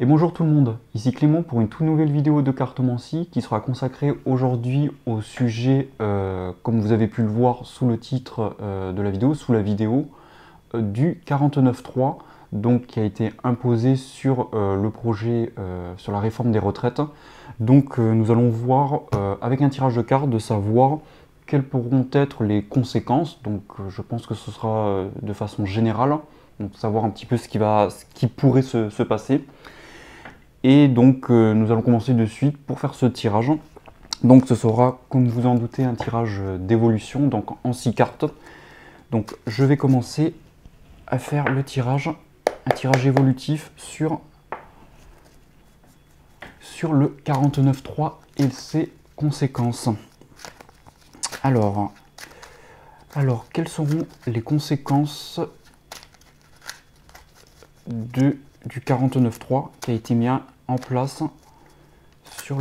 Et bonjour tout le monde, ici Clément pour une toute nouvelle vidéo de cartomancie qui sera consacrée aujourd'hui au sujet, comme vous avez pu le voir sous le titre de la vidéo, sous la vidéo, du 49.3, donc qui a été imposé sur le projet, sur la réforme des retraites. Donc nous allons voir avec un tirage de cartes de savoir quelles pourront être les conséquences. Donc je pense que ce sera de façon générale, donc savoir un petit peu ce qui pourrait se passer. Et donc nous allons commencer de suite pour faire ce tirage. Donc ce sera, comme vous en doutez, un tirage d'évolution, donc en 6 cartes. Donc je vais commencer à faire le tirage, un tirage évolutif sur le 49.3 et ses conséquences. Alors, quelles seront les conséquences du 49.3 qui a été mis en place sur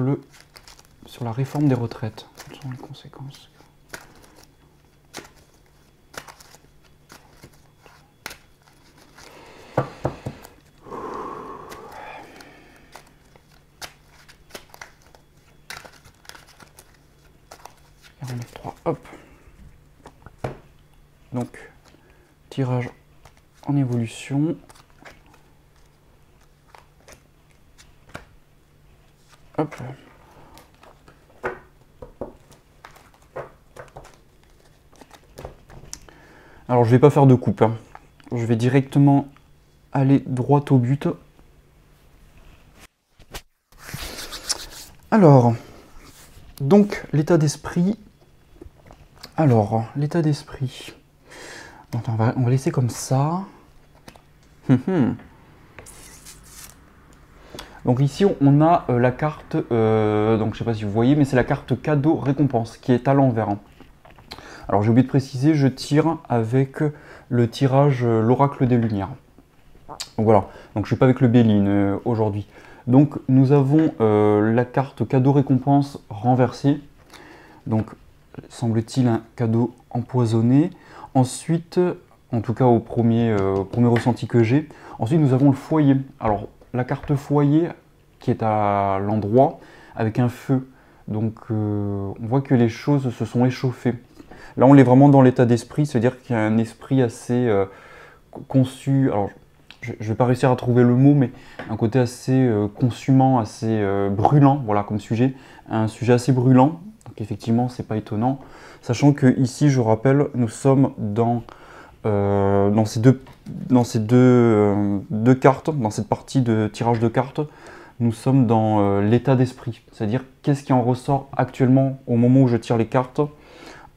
la réforme des retraites? Quelles sont les conséquences? Hop. Donc, tirage en évolution. Hop. Alors, je vais pas faire de coupe, hein. Je vais directement aller droit au but. Alors, donc, l'état d'esprit. Alors, l'état d'esprit. On va laisser comme ça. Donc ici, on a la carte, donc je ne sais pas si vous voyez, mais c'est la carte cadeau récompense qui est à l'envers. Alors j'ai oublié de préciser, je tire avec le tirage l'oracle des lumières. Donc voilà, donc je ne suis pas avec le Béline aujourd'hui. Donc nous avons la carte cadeau récompense renversée. Donc semble-t-il un cadeau empoisonné. Ensuite, en tout cas au premier ressenti que j'ai, ensuite nous avons le foyer. Alors la carte foyer qui est à l'endroit avec un feu. Donc on voit que les choses se sont échauffées. Là on est vraiment dans l'état d'esprit, c'est-à-dire qu'il y a un esprit assez conçu. Alors je ne vais pas réussir à trouver le mot, mais un côté assez consumant, assez brûlant, voilà comme sujet. Un sujet assez brûlant, donc effectivement c'est pas étonnant. Sachant que ici, je rappelle, nous sommes dans ces deux cartes, dans cette partie de tirage de cartes, nous sommes dans l'état d'esprit. C'est-à-dire qu'est-ce qui en ressort actuellement au moment où je tire les cartes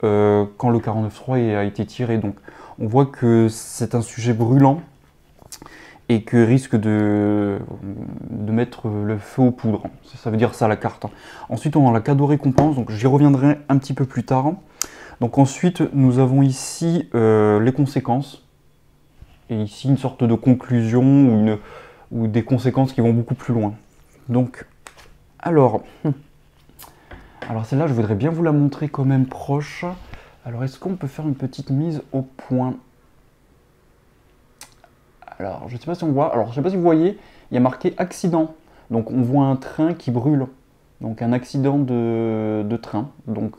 quand le 49.3 a été tiré. Donc on voit que c'est un sujet brûlant et que risque de mettre le feu aux poudres. Ça veut dire ça la carte. Ensuite on a la cadeau récompense, donc j'y reviendrai un petit peu plus tard. Donc ensuite, nous avons ici les conséquences. Et ici, une sorte de conclusion ou des conséquences qui vont beaucoup plus loin. Donc, alors celle-là, je voudrais bien vous la montrer quand même proche. Alors, est-ce qu'on peut faire une petite mise au point? Alors, je ne sais pas si on voit. Alors, je ne sais pas si vous voyez, il y a marqué accident. Donc, on voit un train qui brûle. Donc un accident de train. Donc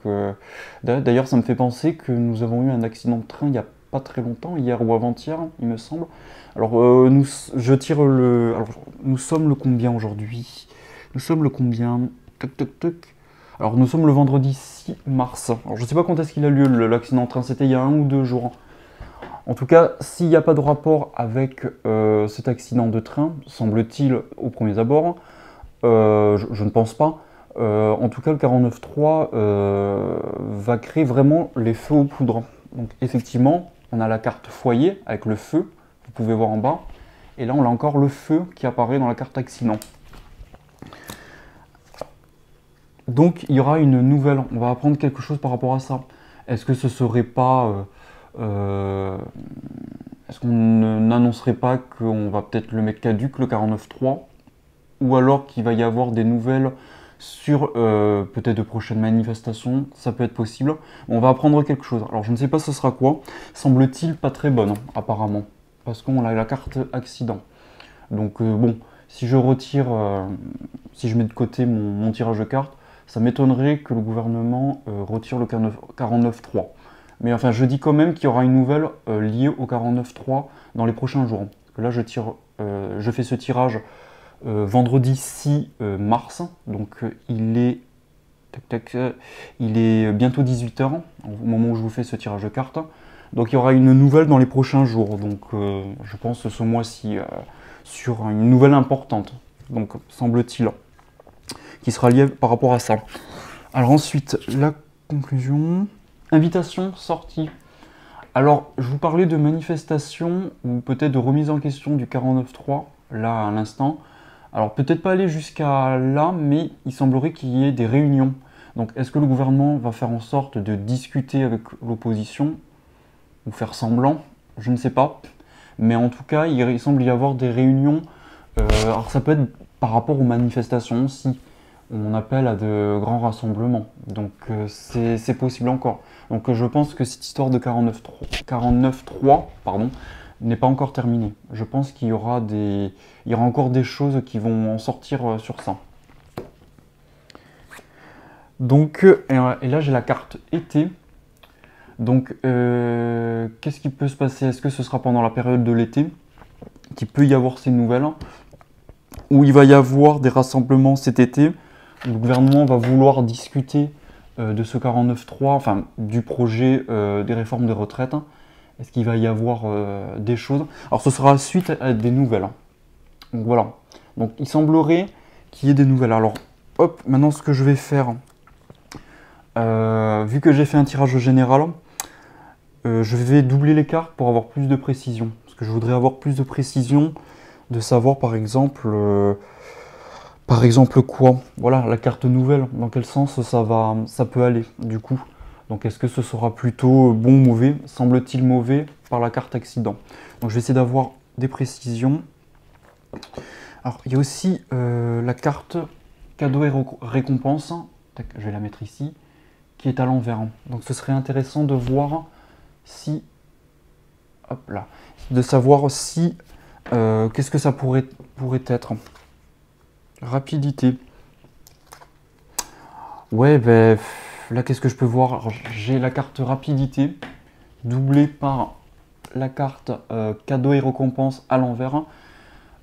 d'ailleurs ça me fait penser que nous avons eu un accident de train il n'y a pas très longtemps, hier ou avant-hier, il me semble. Alors je tire le. Alors nous sommes le combien aujourd'hui? Nous sommes le combien? Toc toc toc. Alors nous sommes le vendredi 6 mars. Alors je ne sais pas quand est-ce qu'il a lieu l'accident de train, c'était il y a 1 ou 2 jours. En tout cas, s'il n'y a pas de rapport avec cet accident de train, semble-t-il au premier abord, je ne pense pas. En tout cas, le 49.3 va créer vraiment les feux aux poudres. Donc effectivement, on a la carte foyer avec le feu, vous pouvez voir en bas. Et là, on a encore le feu qui apparaît dans la carte accident. Donc il y aura une nouvelle, on va apprendre quelque chose par rapport à ça. Est-ce que ce serait pas... est-ce qu'on n'annoncerait pas qu'on va peut-être le mettre caduc, le 49.3, ou alors qu'il va y avoir des nouvelles sur peut-être de prochaines manifestations, ça peut être possible. On va apprendre quelque chose. Alors je ne sais pas ce sera quoi. Semble-t-il pas très bonne, apparemment. Parce qu'on a la carte accident. Donc bon, si je retire, si je mets de côté mon tirage de cartes, ça m'étonnerait que le gouvernement retire le 49.3. Mais enfin, je dis quand même qu'il y aura une nouvelle liée au 49.3 dans les prochains jours. Là, je fais ce tirage vendredi 6 mars, donc il est bientôt 18 h au moment où je vous fais ce tirage de cartes. Donc il y aura une nouvelle dans les prochains jours, donc je pense ce mois-ci, sur une nouvelle importante, donc semble-t-il, qui sera liée par rapport à ça. Alors ensuite, la conclusion, invitation, sortie. Alors je vous parlais de manifestation ou peut-être de remise en question du 49.3, là à l'instant. Alors peut-être pas aller jusqu'à là, mais il semblerait qu'il y ait des réunions. Donc est-ce que le gouvernement va faire en sorte de discuter avec l'opposition ou faire semblant? Je ne sais pas. Mais en tout cas, il semble y avoir des réunions. Alors ça peut être par rapport aux manifestations aussi. On appelle à de grands rassemblements. Donc c'est possible encore. Donc je pense que cette histoire de 49.3, pardon, n'est pas encore terminée. Je pense qu'il y aura encore des choses qui vont en sortir sur ça. Donc, et là j'ai la carte été. Donc, qu'est-ce qui peut se passer? Est-ce que ce sera pendant la période de l'été qu'il peut y avoir ces nouvelles? Ou il va y avoir des rassemblements cet été? Le gouvernement va vouloir discuter de ce 49.3, enfin du projet des réformes des retraites. Est-ce qu'il va y avoir des choses? Alors ce sera suite à des nouvelles. Donc voilà. Donc il semblerait qu'il y ait des nouvelles. Alors hop, maintenant ce que je vais faire, vu que j'ai fait un tirage général, je vais doubler les cartes pour avoir plus de précision. Parce que je voudrais avoir plus de précision, de savoir par exemple quoi? Voilà, la carte nouvelle, dans quel sens ça peut aller du coup. Donc est-ce que ce sera plutôt bon ou mauvais? Semble-t-il mauvais par la carte accident. Donc je vais essayer d'avoir des précisions. Alors il y a aussi la carte cadeau et récompense. Tac, je vais la mettre ici, qui est à l'envers. Donc ce serait intéressant de voir si, hop là, de savoir si, qu'est-ce que ça pourrait être. Rapidité. Ouais, ben là, qu'est-ce que je peux voir? J'ai la carte rapidité, doublée par la carte cadeau et récompense à l'envers.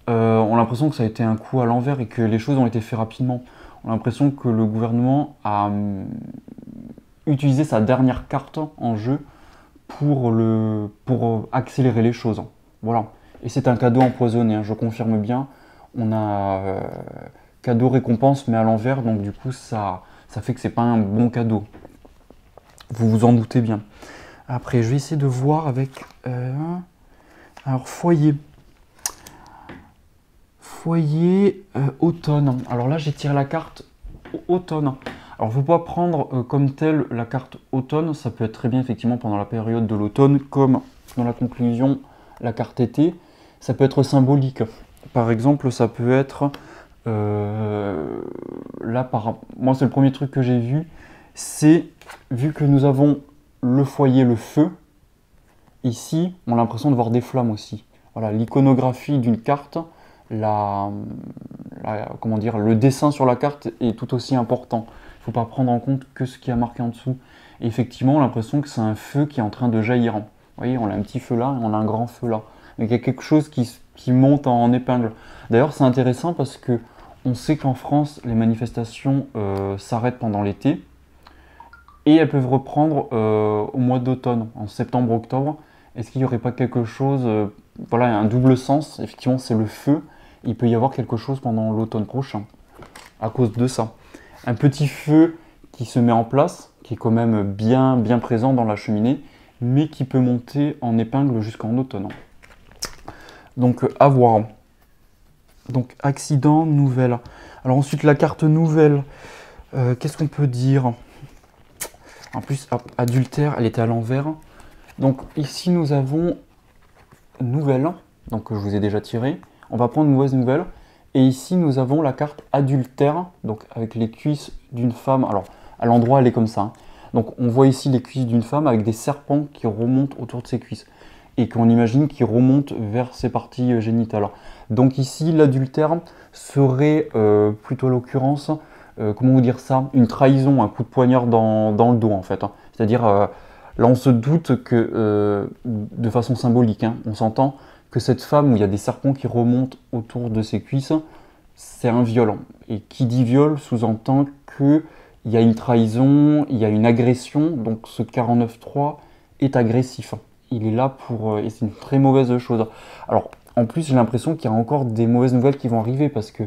On a l'impression que ça a été un coup à l'envers et que les choses ont été faites rapidement. On a l'impression que le gouvernement a utilisé sa dernière carte en jeu pour accélérer les choses. Voilà. Et c'est un cadeau empoisonné, hein, je confirme bien. On a cadeau récompense mais à l'envers, donc du coup ça fait que c'est pas un bon cadeau. Vous vous en doutez bien. Après je vais essayer de voir avec alors foyer. Foyer automne. Alors là j'ai tiré la carte automne. Alors il ne faut pas prendre comme telle la carte automne, ça peut être très bien effectivement pendant la période de l'automne, comme dans la conclusion la carte été, ça peut être symbolique. Par exemple, ça peut être, là, moi c'est le premier truc que j'ai vu, c'est, vu que nous avons le foyer, le feu, ici, on a l'impression de voir des flammes aussi. Voilà, l'iconographie d'une carte, comment dire, le dessin sur la carte est tout aussi important. Il ne faut pas prendre en compte que ce qui a marqué en dessous. Et effectivement, on a l'impression que c'est un feu qui est en train de jaillir. Vous voyez, on a un petit feu là et on a un grand feu là. Donc il y a quelque chose qui monte en épingle. D'ailleurs, c'est intéressant parce que on sait qu'en France, les manifestations s'arrêtent pendant l'été et elles peuvent reprendre au mois d'automne, en septembre-octobre. Est-ce qu'il n'y aurait pas quelque chose, voilà, un double sens? Effectivement, c'est le feu. Il peut y avoir quelque chose pendant l'automne prochain à cause de ça. Un petit feu qui se met en place, qui est quand même bien présent dans la cheminée, mais qui peut monter en épingle jusqu'en automne. Donc à voir. Donc accident, nouvelle. Alors ensuite la carte nouvelle, qu'est-ce qu'on peut dire? En plus, adultère, elle était à l'envers. Donc ici nous avons nouvelle, donc je vous ai déjà tiré. On va prendre une mauvaise nouvelle. Et ici nous avons la carte adultère, donc avec les cuisses d'une femme. Alors à l'endroit elle est comme ça. Donc on voit ici les cuisses d'une femme avec des serpents qui remontent autour de ses cuisses. et qu'on imagine qu'il remonte vers ses parties génitales. Donc ici, l'adultère serait plutôt à l'occurrence, comment vous dire ça, une trahison, un coup de poignard dans le dos en fait. C'est-à-dire, là on se doute que, de façon symbolique, on s'entend, que cette femme où il y a des serpents qui remontent autour de ses cuisses, c'est un viol. Et qui dit viol sous-entend qu'il y a une trahison, il y a une agression, donc ce 49.3 est agressif. Il est là pour... et c'est une très mauvaise chose. Alors, en plus, j'ai l'impression qu'il y a encore des mauvaises nouvelles qui vont arriver, parce que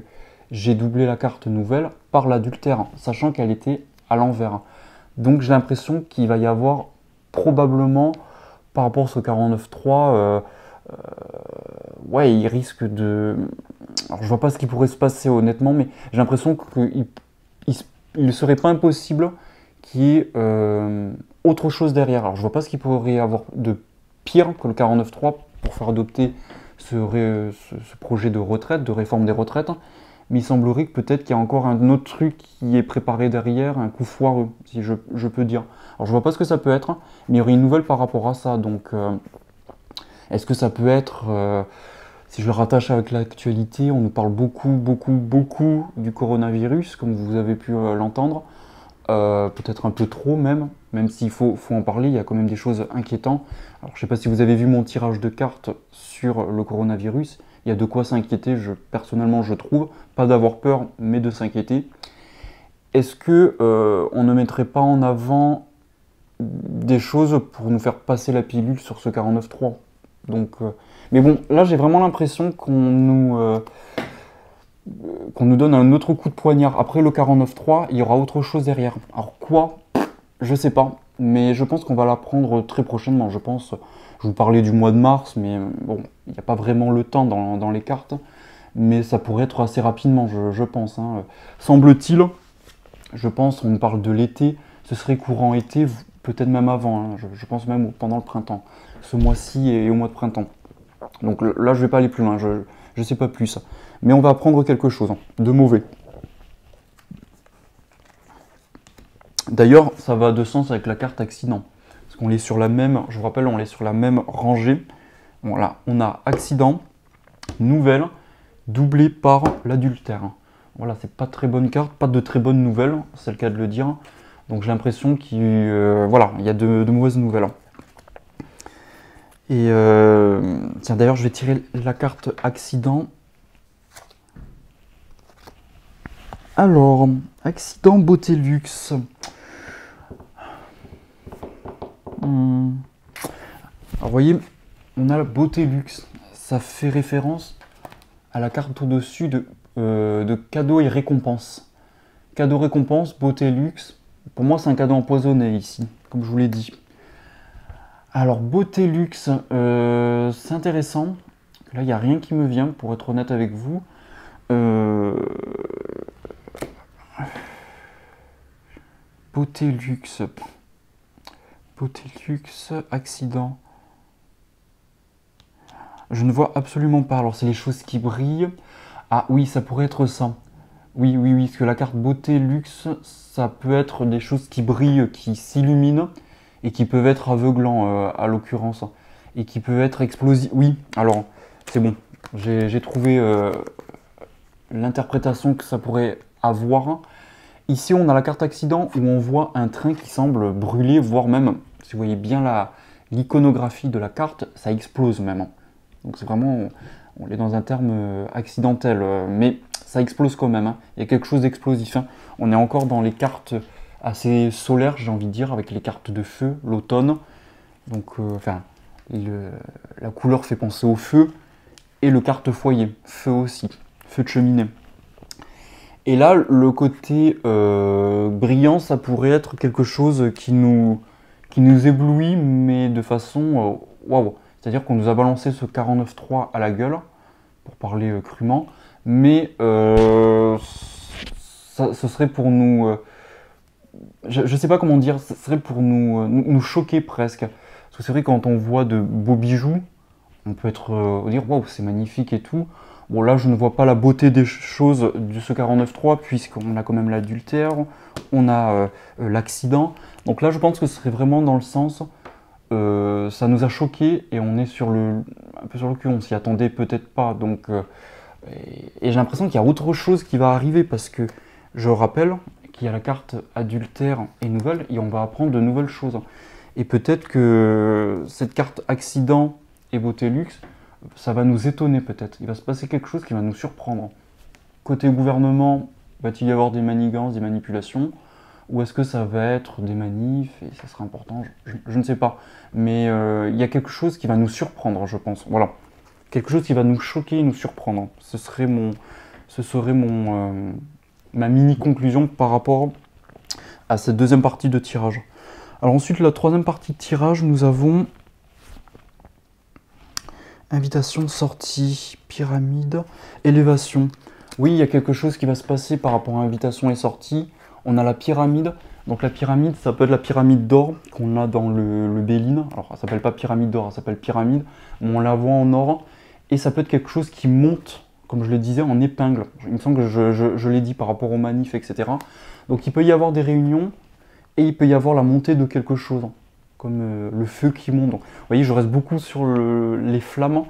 j'ai doublé la carte nouvelle par l'adultère, sachant qu'elle était à l'envers. Donc j'ai l'impression qu'il va y avoir probablement, par rapport à ce 49.3, ouais, il risque de... Alors je vois pas ce qui pourrait se passer honnêtement, mais j'ai l'impression qu'il ne serait pas impossible qu'il y ait autre chose derrière. Alors je vois pas ce qu'il pourrait y avoir de pire que le 49.3 pour faire adopter ce projet de retraite, de réforme des retraites, mais il semblerait que peut-être qu'il y a encore un autre truc qui est préparé derrière, un coup foireux, si je peux dire. Alors je vois pas ce que ça peut être, mais il y aurait une nouvelle par rapport à ça, donc est-ce que ça peut être... si je le rattache avec l'actualité, on nous parle beaucoup du coronavirus, comme vous avez pu l'entendre. Peut-être un peu trop même s'il faut en parler, il y a quand même des choses inquiétantes. Alors je ne sais pas si vous avez vu mon tirage de cartes sur le coronavirus, il y a de quoi s'inquiéter, personnellement je trouve, pas d'avoir peur, mais de s'inquiéter. Est-ce que on ne mettrait pas en avant des choses pour nous faire passer la pilule sur ce 49.3 ? Donc, mais bon, là j'ai vraiment l'impression qu'on nous donne un autre coup de poignard. Après le 49.3, il y aura autre chose derrière. Alors quoi? Je sais pas, mais je pense qu'on va l'apprendre très prochainement. Je vous parlais du mois de mars, mais bon, il n'y a pas vraiment le temps dans les cartes, mais ça pourrait être assez rapidement, je pense. Semble-t-il, je pense, on parle de l'été, ce serait courant été, peut-être même avant, je pense même pendant le printemps, ce mois-ci et au mois de printemps. Donc là, je ne vais pas aller plus loin, je ne sais pas plus. Mais on va apprendre quelque chose de mauvais. D'ailleurs, ça va de sens avec la carte accident. Parce qu'on est sur la même, je vous rappelle, on est sur la même rangée. Voilà, on a accident, nouvelle, doublé par l'adultère. Voilà, c'est pas très bonne carte, pas de très bonnes nouvelles, c'est le cas de le dire. Donc j'ai l'impression qu'il voilà, il y a de mauvaises nouvelles. Et tiens, d'ailleurs, je vais tirer la carte accident. Alors, accident beauté luxe. Alors, vous voyez, on a la beauté luxe. Ça fait référence à la carte au-dessus de cadeaux et récompenses. Cadeau récompense, beauté luxe. Pour moi, c'est un cadeau empoisonné ici, comme je vous l'ai dit. Alors, beauté luxe, c'est intéressant. Là, il n'y a rien qui me vient, pour être honnête avec vous. Beauté luxe. Beauté luxe, accident. Je ne vois absolument pas. Alors, c'est les choses qui brillent. Ah oui, ça pourrait être ça. Oui, parce que la carte beauté luxe, ça peut être des choses qui brillent, qui s'illuminent et qui peuvent être aveuglants à l'occurrence. Et qui peuvent être explosifs. Oui, alors, c'est bon. J'ai trouvé l'interprétation que ça pourrait avoir. Ici, on a la carte accident où on voit un train qui semble brûler, voire même, si vous voyez bien l'iconographie de la carte, ça explose même. Donc c'est vraiment, on est dans un terme accidentel, mais ça explose quand même. Il y a quelque chose d'explosif. On est encore dans les cartes assez solaires, j'ai envie de dire, avec les cartes de feu, l'automne. Donc, la couleur fait penser au feu. Et le carte foyer, feu aussi, feu de cheminée. Et là, le côté brillant, ça pourrait être quelque chose qui nous éblouit, mais de façon waouh. C'est-à-dire qu'on nous a balancé ce 49.3 à la gueule, pour parler crûment, mais ce serait pour nous... je ne sais pas comment dire, ce serait pour nous choquer presque. Parce que c'est vrai, quand on voit de beaux bijoux, on peut dire waouh, c'est magnifique et tout. Bon, là, je ne vois pas la beauté des choses de ce 49.3, puisqu'on a quand même l'adultère, on a l'accident. Donc là, je pense que ce serait vraiment dans le sens ça nous a choqués et on est un peu sur le cul, on s'y attendait peut-être pas. Donc, et j'ai l'impression qu'il y a autre chose qui va arriver parce que je rappelle qu'il y a la carte adultère et nouvelle et on va apprendre de nouvelles choses. Et peut-être que cette carte accident et beauté luxe, ça va nous étonner peut-être. Il va se passer quelque chose qui va nous surprendre. Côté gouvernement, va-t-il y avoir des manigances, des manipulations? Ou est-ce que ça va être des manifs et ça sera important? Je ne sais pas. Mais il y a quelque chose qui va nous surprendre, je pense. Voilà. Quelque chose qui va nous choquer et nous surprendre. Ce serait ma mini-conclusion par rapport à cette deuxième partie de tirage. Alors ensuite, la troisième partie de tirage, nous avons invitation, sortie, pyramide, élévation. Oui, il y a quelque chose qui va se passer par rapport à invitation et sortie. On a la pyramide. Donc la pyramide, ça peut être la pyramide d'or qu'on a dans le Béline. Alors ça s'appelle pas pyramide d'or, ça s'appelle pyramide. Mais on la voit en or. Et ça peut être quelque chose qui monte, comme je le disais, en épingle. Il me semble que je l'ai dit par rapport aux manifs, etc. Donc il peut y avoir des réunions et il peut y avoir la montée de quelque chose, comme le feu qui monte. Donc, vous voyez, je reste beaucoup sur les flammes,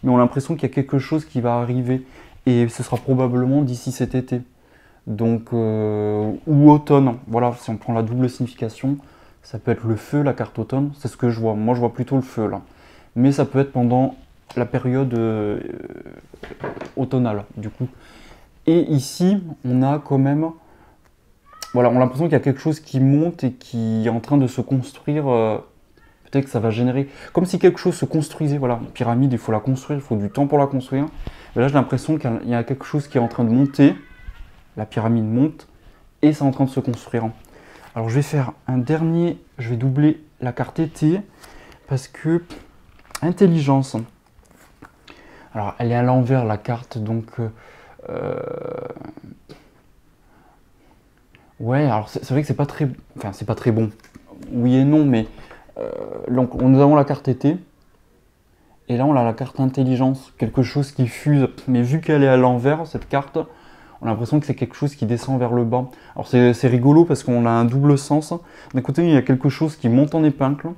mais on a l'impression qu'il y a quelque chose qui va arriver. Et ce sera probablement d'ici cet été. Donc, ou automne. Voilà, si on prend la double signification, ça peut être le feu, la carte automne. C'est ce que je vois. Moi, je vois plutôt le feu, là. Mais ça peut être pendant la période automnale, du coup. Et ici, on a quand même... Voilà, on a l'impression qu'il y a quelque chose qui monte et qui est en train de se construire. Peut-être que ça va générer... Comme si quelque chose se construisait. Voilà, une pyramide, il faut la construire, il faut du temps pour la construire. Mais là, j'ai l'impression qu'il y a quelque chose qui est en train de monter. La pyramide monte et c'est en train de se construire. Alors, je vais faire un dernier... Je vais doubler la carte été parce que... Intelligence. Alors, elle est à l'envers, la carte, donc... Ouais, alors c'est vrai que c'est pas très... Enfin, c'est pas très bon. Oui et non, mais... Donc, nous avons la carte été. Et là, on a la carte intelligence. Quelque chose qui fuse. Mais vu qu'elle est à l'envers, cette carte, on a l'impression que c'est quelque chose qui descend vers le bas. Alors, c'est rigolo parce qu'on a un double sens. D'un côté, il y a quelque chose qui monte en épingle.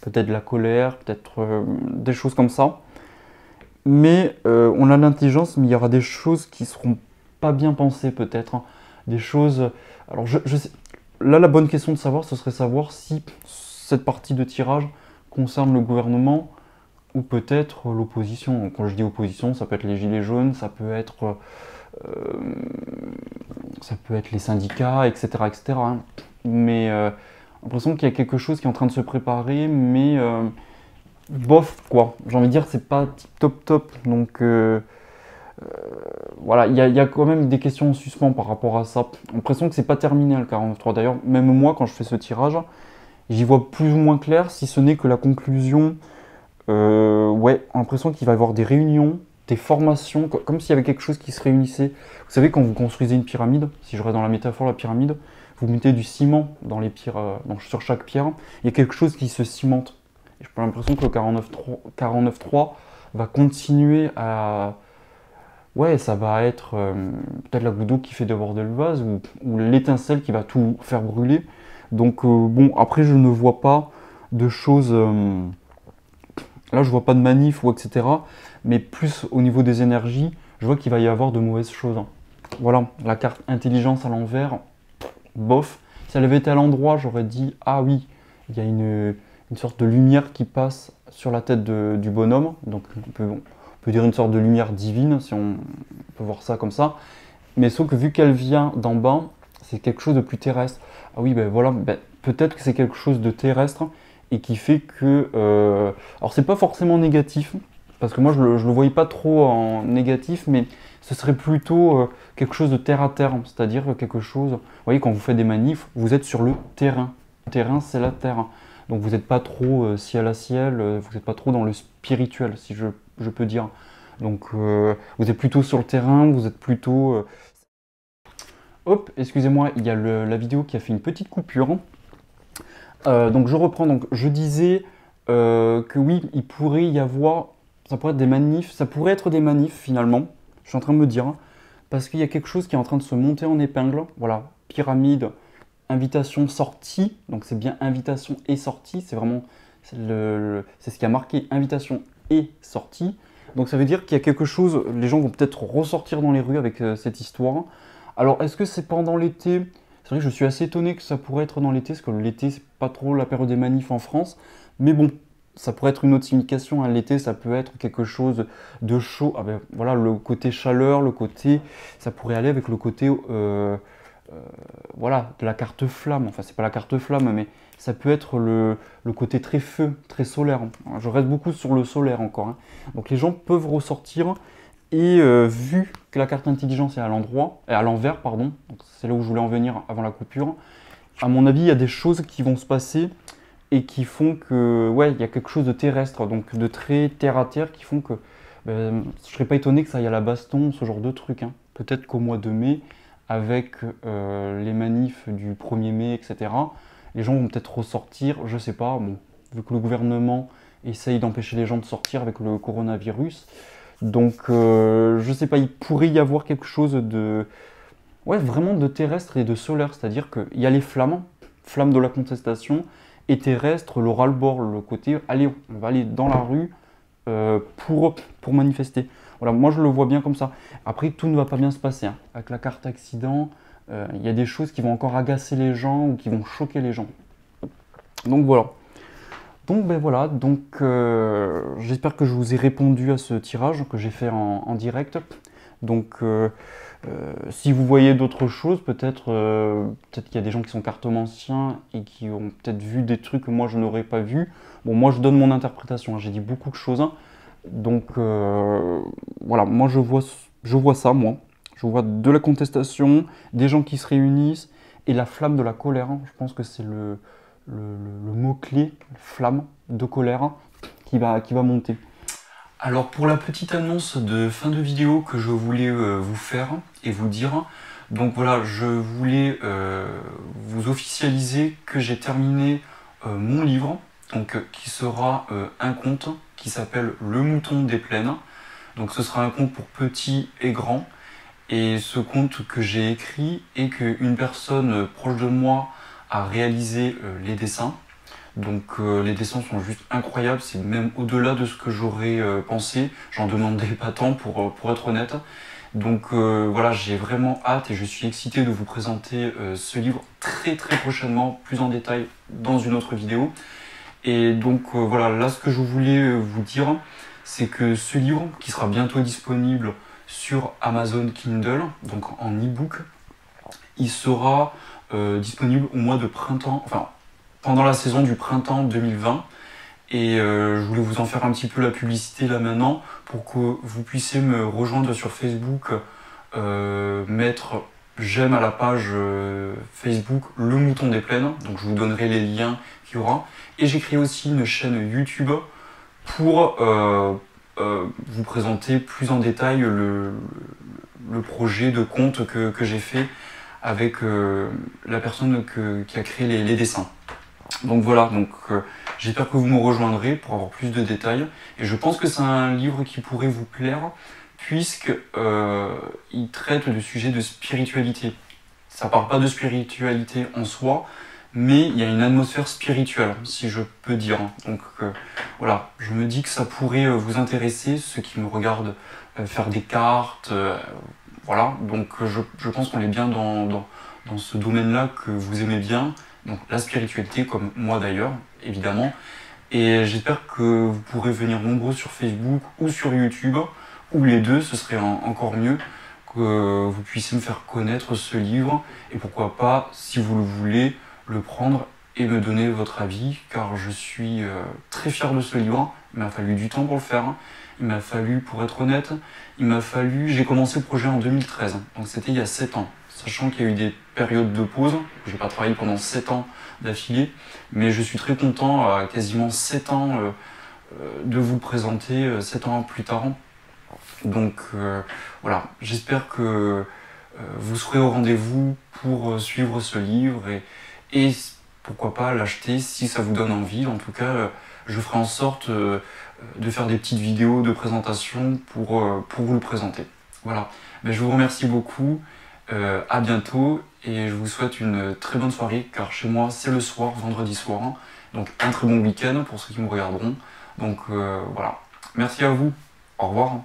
Peut-être de la colère, peut-être des choses comme ça. Mais on a l'intelligence, mais il y aura des choses qui seront pas bien pensées peut-être. Des choses... Alors là, la bonne question de savoir, ce serait savoir si cette partie de tirage concerne le gouvernement ou peut-être l'opposition. Quand je dis opposition, ça peut être les gilets jaunes, ça peut être les syndicats, etc. etc. hein. Mais j'ai l'impression qu'il y a quelque chose qui est en train de se préparer, mais bof, quoi. J'ai envie de dire, c'est pas top top. Donc voilà, il y a quand même des questions en suspens par rapport à ça. J'ai l'impression que c'est pas terminé le 49.3. D'ailleurs, même moi, quand je fais ce tirage, j'y vois plus ou moins clair, si ce n'est que la conclusion. Ouais, j'ai l'impression qu'il va y avoir des réunions, des formations, comme s'il y avait quelque chose qui se réunissait. Vous savez, quand vous construisez une pyramide, si je reste dans la métaphore de la pyramide, vous mettez du ciment dans les pierres, sur chaque pierre, il y a quelque chose qui se cimente. Et j'ai l'impression que le 49.3 va continuer à... Ouais, ça va être peut-être la goutte d'eau qui fait déborder le vase ou l'étincelle qui va tout faire brûler. Donc bon, après je ne vois pas de choses... là je vois pas de manif ou etc. Mais plus au niveau des énergies, je vois qu'il va y avoir de mauvaises choses. Voilà, la carte intelligence à l'envers, bof. Si elle avait été à l'endroit, j'aurais dit, ah oui, il y a une sorte de lumière qui passe sur la tête du bonhomme. Donc on peut dire une sorte de lumière divine, si on peut voir ça comme ça. Mais sauf que vu qu'elle vient d'en bas, c'est quelque chose de plus terrestre. Ah oui, ben voilà, ben, peut-être que c'est quelque chose de terrestre et qui fait que... alors c'est pas forcément négatif, parce que moi je le voyais pas trop en négatif, mais ce serait plutôt quelque chose de terre à terre, c'est-à-dire quelque chose... Vous voyez, quand vous faites des manifs, vous êtes sur le terrain. Le terrain, c'est la terre. Donc vous n'êtes pas trop ciel à ciel, vous n'êtes pas trop dans le spirituel, si je peux dire. Donc vous êtes plutôt sur le terrain, vous êtes plutôt... Hop, excusez-moi, il y a la vidéo qui a fait une petite coupure. Donc je reprends, donc je disais que oui, il pourrait y avoir... Ça pourrait être des manifs, ça pourrait être des manifs finalement, je suis en train de me dire, parce qu'il y a quelque chose qui est en train de se monter en épingle. Voilà, pyramide, invitation, sortie, donc c'est bien invitation et sortie, c'est vraiment c'est ce qui a marqué invitation et sortie. Donc ça veut dire qu'il y a quelque chose, les gens vont peut-être ressortir dans les rues avec cette histoire. Alors est-ce que c'est pendant l'été? C'est vrai que je suis assez étonné que ça pourrait être dans l'été, parce que l'été c'est pas trop la période des manifs en France. Mais bon, ça pourrait être une autre signification, hein. L'été ça peut être quelque chose de chaud. Ah ben, voilà, le côté chaleur, le côté, ça pourrait aller avec le côté voilà, de la carte flamme. Enfin c'est pas la carte flamme, mais ça peut être le côté très feu, très solaire. Je reste beaucoup sur le solaire encore, hein. Donc les gens peuvent ressortir et vu que la carte intelligence est à l'endroit, à l'envers, pardon, c'est là où je voulais en venir avant la coupure, à mon avis, il y a des choses qui vont se passer et qui font que, ouais, il y a quelque chose de terrestre, donc de très terre à terre, qui font que ben, je serais pas étonné que ça aille à la baston, ce genre de truc, hein. Peut-être qu'au mois de mai, avec les manifs du 1er mai, etc., les gens vont peut-être ressortir, je sais pas, bon, vu que le gouvernement essaye d'empêcher les gens de sortir avec le coronavirus. Donc, je sais pas, il pourrait y avoir quelque chose de, ouais, vraiment de terrestre et de solaire, c'est-à-dire qu'il y a les flammes, flammes de la contestation, et terrestre, le ras-le-bord, le côté, allez, on va aller dans la rue pour manifester. Voilà, moi je le vois bien comme ça. Après, tout ne va pas bien se passer, hein. Avec la carte accident, il y a des choses qui vont encore agacer les gens ou qui vont choquer les gens. Donc voilà. Donc ben voilà, donc j'espère que je vous ai répondu à ce tirage que j'ai fait en direct. Donc si vous voyez d'autres choses, peut-être qu'il y a des gens qui sont cartomanciens et qui ont peut-être vu des trucs que moi je n'aurais pas vu. Bon, moi je donne mon interprétation, hein, j'ai dit beaucoup de choses, hein. Donc voilà, moi je vois ça, moi. Je vois de la contestation, des gens qui se réunissent et la flamme de la colère, hein. Je pense que c'est le mot-clé, flamme de colère, qui va monter. Alors pour la petite annonce de fin de vidéo que je voulais vous faire et vous dire, donc voilà, je voulais vous officialiser que j'ai terminé mon livre, donc qui sera un conte qui s'appelle Le Mouton des Plaines. Donc ce sera un conte pour petits et grands. Et ce conte que j'ai écrit et qu'une personne proche de moi a réalisé les dessins. Donc les dessins sont juste incroyables, c'est même au-delà de ce que j'aurais pensé. J'en demandais pas tant pour être honnête. Donc voilà, j'ai vraiment hâte et je suis excité de vous présenter ce livre très prochainement, plus en détail dans une autre vidéo. Et donc voilà, là ce que je voulais vous dire, c'est que ce livre qui sera bientôt disponible sur Amazon Kindle, donc en e-book, il sera disponible au mois de printemps, enfin pendant la saison du printemps 2020. Et je voulais vous en faire un petit peu la publicité là maintenant pour que vous puissiez me rejoindre sur Facebook, mettre j'aime à la page Facebook Le Mouton des Plaines, donc je vous donnerai les liens qu'il y aura. Et j'ai créé aussi une chaîne YouTube pour vous présenter plus en détail le projet de conte que j'ai fait avec la personne qui a créé les dessins. Donc voilà, donc j'espère que vous me rejoindrez pour avoir plus de détails. Et je pense que c'est un livre qui pourrait vous plaire, puisque il traite de sujets de spiritualité. Ça parle pas de spiritualité en soi, mais il y a une atmosphère spirituelle, si je peux dire. Donc voilà, je me dis que ça pourrait vous intéresser, ceux qui me regardent faire des cartes. Voilà, donc je pense qu'on est bien dans ce domaine-là que vous aimez bien. Donc la spiritualité, comme moi d'ailleurs, évidemment. Et j'espère que vous pourrez venir nombreux sur Facebook ou sur YouTube, ou les deux, ce serait encore mieux que vous puissiez me faire connaître ce livre. Et pourquoi pas, si vous le voulez, le prendre et me donner votre avis, car je suis très fier de ce livre. Il m'a fallu du temps pour le faire. Il m'a fallu, pour être honnête, j'ai commencé le projet en 2013, donc c'était il y a 7 ans. Sachant qu'il y a eu des périodes de pause, j'ai pas travaillé pendant 7 ans d'affilée, mais je suis très content, à quasiment 7 ans, de vous présenter 7 ans plus tard. Donc voilà, j'espère que vous serez au rendez-vous pour suivre ce livre et pourquoi pas l'acheter si ça vous donne envie. En tout cas, je ferai en sorte de faire des petites vidéos de présentation pour vous le présenter. Voilà, ben, je vous remercie beaucoup. À bientôt et je vous souhaite une très bonne soirée car chez moi c'est le soir, vendredi soir, Donc un très bon week-end pour ceux qui me regarderont. Donc voilà, merci à vous, au revoir.